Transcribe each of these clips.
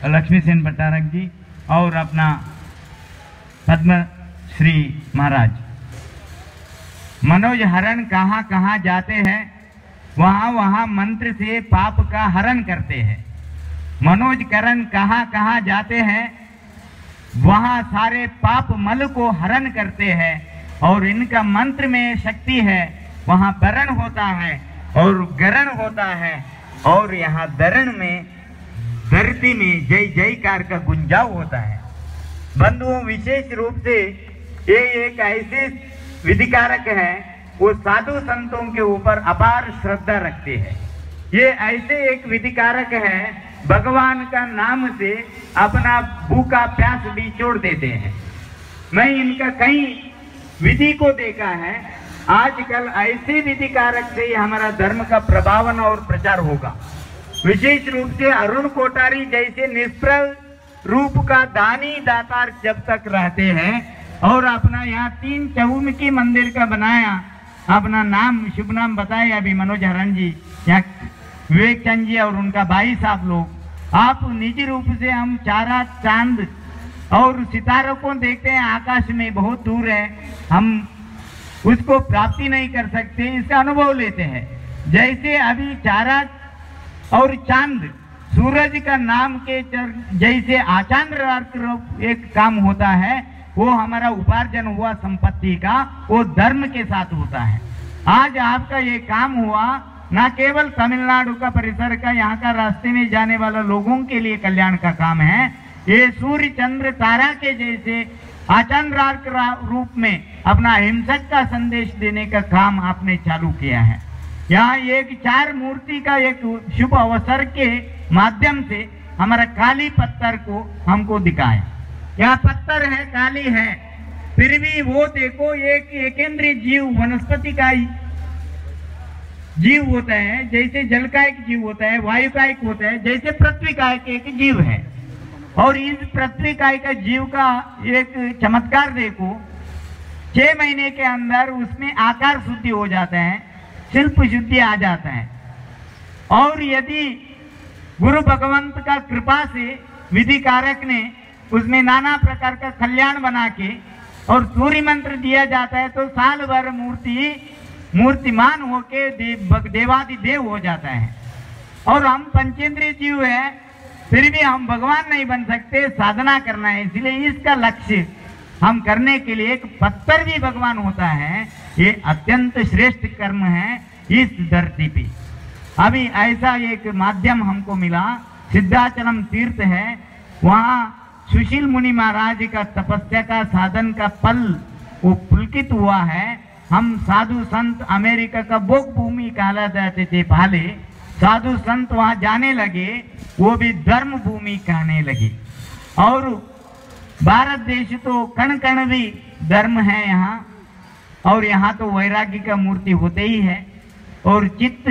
लक्ष्मी सेन भट्टारक जी और अपना पद्म श्री महाराज। मनोज हरण कहाँ कहाँ जाते हैं, वहाँ वहाँ मंत्र से पाप का हरण करते हैं। मनोज करण कहाँ कहाँ जाते हैं, वहाँ सारे पाप मल को हरण करते हैं और इनका मंत्र में शक्ति है। वहाँ बरण होता है और गरण होता है और यहाँ दरण में धरती में जय जयकार का गुंजाव होता है। बंधुओं, विशेष रूप से ये एक ऐसे विधिकारक है, वो साधु संतों के ऊपर अपार श्रद्धा रखते हैं। ये ऐसे एक विधिकारक है, भगवान का नाम से अपना भूखा प्यास भी छोड़ देते हैं। मैं इनका कई विधि को देखा है। आजकल ऐसे विधिकारक से ही हमारा धर्म का प्रभावन और प्रचार होगा। विशेष रूप से अरुण कोठारी जैसे निष्प्रल रूप का दानी दातार जब तक रहते हैं और अपना यहाँ 3 चहुमुखी मंदिर का बनाया, अपना नाम शुभ नाम बताया अभी मनोज हरण जी, यहाँ विवेक चंद जी और उनका भाई साहब लोग, आप निजी रूप से हम चारा चांद और सितारों को देखते हैं, आकाश में बहुत दूर है, हम उसको प्राप्ति नहीं कर सकते, इसका अनुभव लेते हैं। जैसे अभी चारा और चांद सूरज का नाम के जैसे आचांद्र एक काम होता है, वो हमारा उपार्जन हुआ संपत्ति का, वो धर्म के साथ होता है। आज आपका ये काम हुआ न केवल तमिलनाडु का परिसर का, यहाँ का रास्ते में जाने वाला लोगों के लिए कल्याण का काम है। ये सूर्य चंद्र तारा के जैसे आचांद्रार्क रूप में अपना हिंसक का संदेश देने का काम आपने चालू किया है। यहाँ एक 4 मूर्ति का एक शुभ अवसर के माध्यम से हमारा काली पत्थर को हमको दिखाया। यहाँ पत्थर है, काली है, फिर भी वो देखो एक एकेंद्रीय जीव, वनस्पति का जीव होता है, जैसे जल का एक जीव होता है, वायु का एक होता है, जैसे पृथ्वी का एक जीव है। और इस पृथ्वी का जीव का एक चमत्कार देखो, 6 महीने के अंदर उसमें आकार शुद्धि हो जाता है, शिल्प शुद्धि आ जाता है। और यदि गुरु भगवंत का कृपा से विधिकारक ने उसमें नाना प्रकार का कल्याण बना के और सूर्य मंत्र दिया जाता है, तो साल भर मूर्तिमान होके देवादिदेव हो जाता है। और हम पंचेंद्रिय जीव है, फिर भी हम भगवान नहीं बन सकते, साधना करना है। इसलिए इसका लक्ष्य हम करने के लिए एक पत्थर भी भगवान होता है। ये अत्यंत श्रेष्ठ कर्म है इस धरती पे। अभी ऐसा एक माध्यम हमको मिला, सिद्धाचलम तीर्थ है, वहाँ सुशील मुनि महाराज का तपस्या का साधन का पल वो पुलकित हुआ है। हम साधु संत अमेरिका का बोक भूमि कहला जाते थे पहले, साधु संत वहाँ जाने लगे, वो भी धर्म भूमि कहने लगे। और भारत देश तो कण कण भी धर्म है यहाँ, और यहाँ तो वैराग्य का मूर्ति होते ही है। और चित्त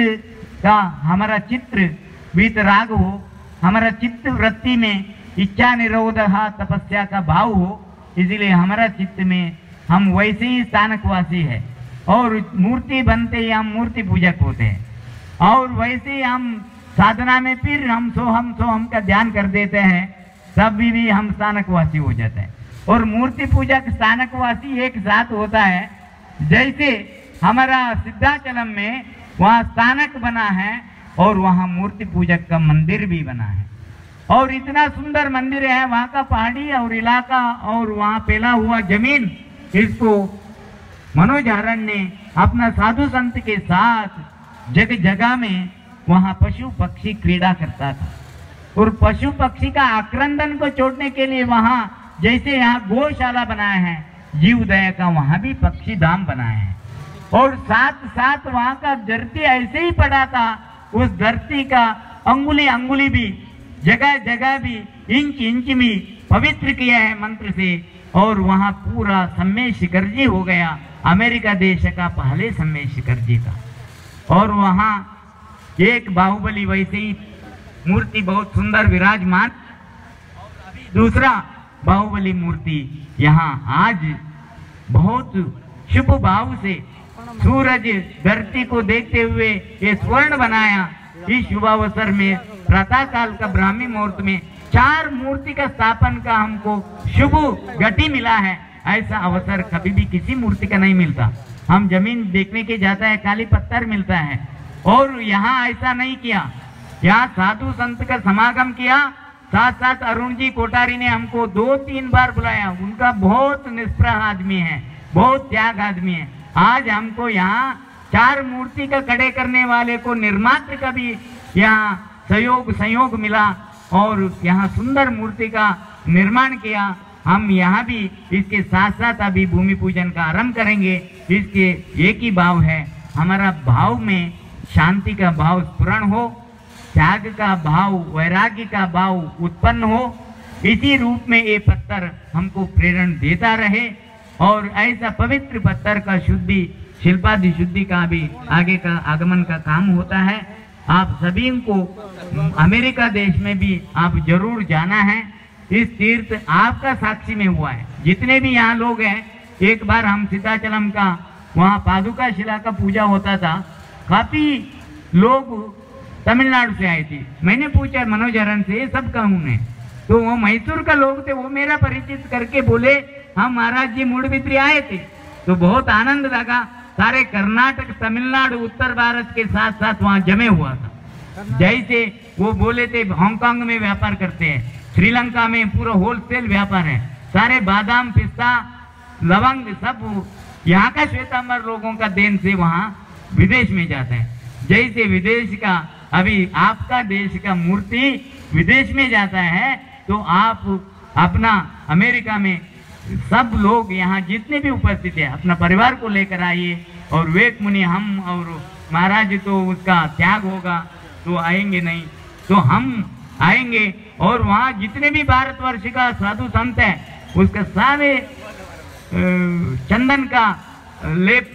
का हमारा चित्र वीतराग हो, हमारा चित्त वृत्ति में इच्छा निरोधा तपस्या का भाव हो, इसलिए हमारा चित्त में हम वैसे ही स्थानकवासी है। और मूर्ति बनते ही हम मूर्ति पूजक होते हैं, और वैसे ही हम साधना में फिर हम सोहम का ध्यान कर देते हैं, तब भी हम स्थानकवासी हो जाते हैं। और मूर्ति पूजक स्थानकवासी एक साथ होता है। जैसे हमारा सिद्धाचलम में वहाँ स्थानक बना है और वहाँ मूर्ति पूजक का मंदिर भी बना है। और इतना सुंदर मंदिर है, वहाँ का पहाड़ी और इलाका और वहाँ फैला हुआ जमीन, इसको मनोज हरण ने अपना साधु संत के साथ जगह जगह में वहाँ पशु पक्षी क्रीड़ा करता था। और पशु पक्षी का आक्रंदन को छोड़ने के लिए वहाँ जैसे यहाँ गौशाला बनाया है, जीव दया का वहाँ भी पक्षी धाम बनाया है। और साथ साथ वहाँ का धरती ऐसे ही पड़ा था, उस धरती का अंगुली अंगुली भी जगह जगह भी इंच इंच भी पवित्र किया है मंत्र से। और वहाँ पूरा सम्मेय शिखर जी हो गया, अमेरिका देश का पहले सम्मेय शिखर जी था। और वहाँ एक बाहुबली वैसे ही मूर्ति बहुत सुंदर विराजमान, दूसरा बाहुबली मूर्ति यहाँ आज बहुत शुभ भाव से सूरज धरती को देखते हुए ये स्वर्ण बनाया। इस शुभ अवसर में प्रातः काल का ब्राह्मी मुहूर्त में 4 मूर्ति का स्थापन का हमको शुभ घटी मिला है। ऐसा अवसर कभी भी किसी मूर्ति का नहीं मिलता। हम जमीन देखने के जाता है, खाली पत्थर मिलता है, और यहाँ ऐसा नहीं किया। यहाँ साधु संत का समागम किया, साथ साथ अरुण जी कोठारी ने हमको 2-3 बार बुलाया। उनका बहुत निष्प्रह आदमी है, बहुत त्याग आदमी है। आज हमको यहाँ 4 मूर्ति का खड़े करने वाले को निर्मात्र का भी यहाँ सहयोग मिला और यहाँ सुंदर मूर्ति का निर्माण किया। हम यहाँ भी इसके साथ साथ अभी भूमि पूजन का आरंभ करेंगे। इसके एक ही भाव है, हमारा भाव में शांति का भाव स्फुरण हो, त्याग का भाव, वैराग्य का भाव उत्पन्न हो। इसी रूप में ये पत्थर हमको प्रेरणा देता रहे और ऐसा पवित्र पत्थर का शुद्धि, शिल्पादि शुद्धि का भी आगे का आगमन का काम होता है। आप सभी को अमेरिका देश में भी आप जरूर जाना है। इस तीर्थ आपका साक्षी में हुआ है। जितने भी यहाँ लोग हैं, एक बार हम सीताचलम का वहाँ पादुका शिला का पूजा होता था, काफी लोग तमिलनाडु से आए थे। मैंने पूछा मनोज हरण से, ये सब कहूँ ने, तो वो मैसूर का लोग थे, वो मेरा परिचित करके बोले हम महाराज जी मूडबिद्री आए थे। तो बहुत आनंद लगा। सारे कर्नाटक, तमिलनाडु, उत्तर भारत के साथ साथ वहाँ जमे हुआ था। जैसे वो बोले थे हांगकांग में व्यापार करते हैं, श्रीलंका में पूरा होलसेल व्यापार है, सारे बादाम, पिस्ता, लवंग सब यहाँ का श्वेतांबर लोगों का देन से वहाँ विदेश में जाते हैं। जैसे विदेश का अभी आपका देश का मूर्ति विदेश में जाता है, तो आप अपना अमेरिका में सब लोग यहाँ जितने भी उपस्थित है अपना परिवार को लेकर आइए। और वेक मुनि हम और महाराज तो उसका त्याग होगा तो आएंगे नहीं, तो हम आएंगे। और वहाँ जितने भी भारतवर्ष का साधु संत है उसका सारे चंदन का लेप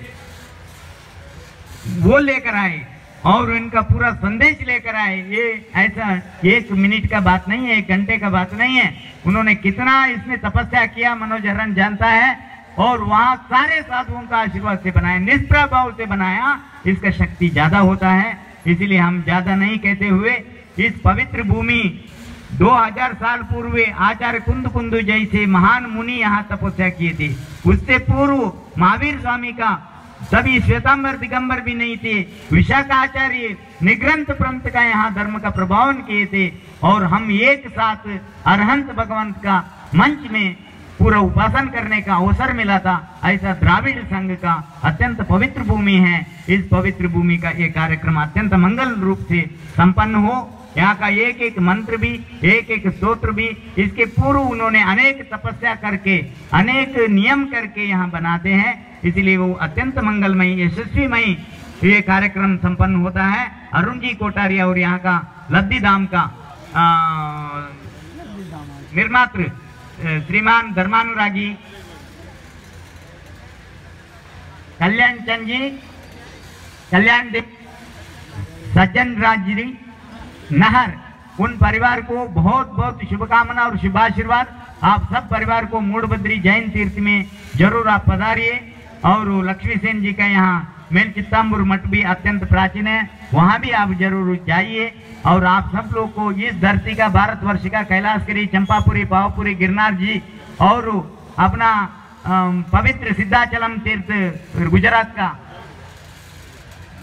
वो लेकर आए और इनका पूरा संदेश लेकर आए। ये ऐसा 1 मिनट का बात नहीं है, 1 घंटे का बात नहीं है। उन्होंने कितना इसमें तपस्या किया मनोज हरण जानता है। और वहाँ सारे साधुओं का आशीर्वाद से बनाया, निष्प्रभाव से बनाया, इसका शक्ति ज्यादा होता है। इसीलिए हम ज्यादा नहीं कहते हुए इस पवित्र भूमि 2000 साल पूर्व आचार्य कुंद जैसे महान मुनि यहाँ तपस्या किए थे। उससे पूर्व महावीर स्वामी का सभी श्वेतांबर दिगंबर भी नहीं थे। विशाखाचार्य निग्रंथ पंथ का यहाँ धर्म का प्रभावन किए थे और हम एक साथ अरहंत भगवंत का मंच में पूरा उपासन करने का अवसर मिला था। ऐसा द्राविड़ संघ का अत्यंत पवित्र भूमि है। इस पवित्र भूमि का ये कार्यक्रम अत्यंत मंगल रूप से संपन्न हो। यहाँ का एक एक मंत्र भी, एक एक स्तोत्र भी, इसके पूर्व उन्होंने अनेक तपस्या करके, अनेक नियम करके यहाँ बनाते हैं। इसलिए वो अत्यंत मंगलमय, यशस्वीमय ये कार्यक्रम संपन्न होता है। अरुण जी कोठारी और यहाँ का लद्दी धाम का निर्मात्र श्रीमान धर्मानुरागी कल्याण चंद जी, कल्याण देव, सज्जन राज जी, नहर, उन परिवार को बहुत बहुत शुभकामना और शुभाशीर्वाद। आप सब परिवार को मूडबिद्री जैन तीर्थ में जरूर आप पधारिए। और लक्ष्मी सेन जी का यहाँ मेल चित्तांबुर मठ भी अत्यंत प्राचीन है, वहाँ भी आप जरूर जाइए। और आप सब लोग को इस धरती का, भारतवर्ष का कैलाशगिरी, चंपापुरी, पावपुरी, गिरनार जी और अपना पवित्र सिद्धाचलम तीर्थ गुजरात का,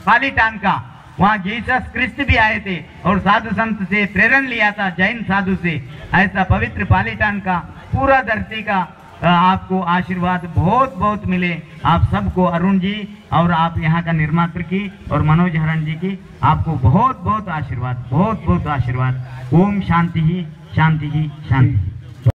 पालीटान का, वहाँ जीसस क्रिस्ट भी आए थे और साधु संत से प्रेरण लिया था, जैन साधु से। ऐसा पवित्र पालीटान का पूरा धरती का आपको आशीर्वाद बहुत बहुत मिले। आप सबको, अरुण जी और आप यहाँ का निर्मात्र की और मनोज हरण जी की, आपको बहुत बहुत आशीर्वाद, बहुत बहुत आशीर्वाद। ओम शांति ही शांति ही शांति।